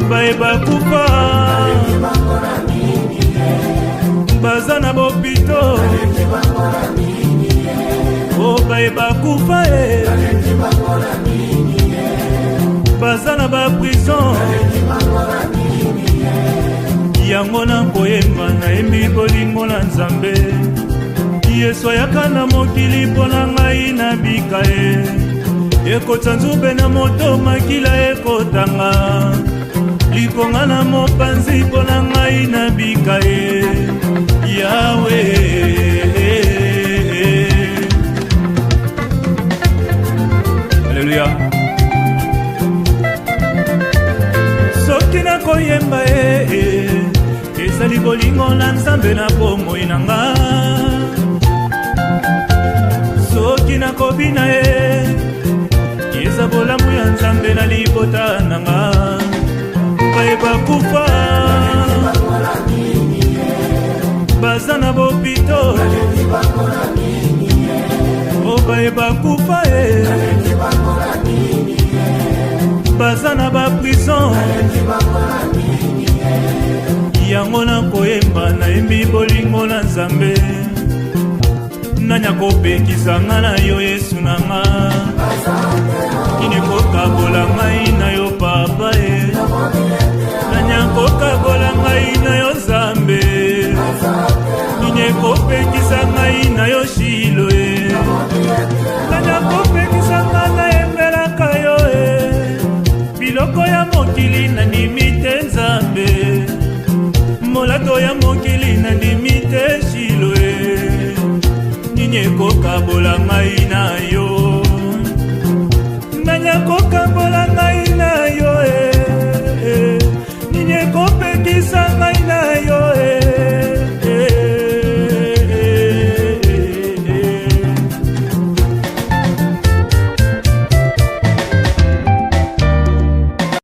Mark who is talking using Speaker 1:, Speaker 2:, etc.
Speaker 1: bayeba kufa baza na bopito o bayeba kufa baza na baprison yango na koyemba nayembi bolingo na Nzambe Yesu ayaka na mokili mpo na ngai nabika ye ekota nzube na moto makila ekotanga likonga na mopanzi mpo na ngai nabika ye Yawe Alleluia soki na koyemba ye ezali bolingo na Nzambe na bomoi na nga soki na kobina ye eza bolamu ya Nzambe na libota na nga bayeba kufa baza na bopito o bayeba kufa baza na baprison yango na koyemba nayembi bolingo na Nzambe nanya kopekisa nga na yo Yesu na nga kini kokabola ngai na yo papa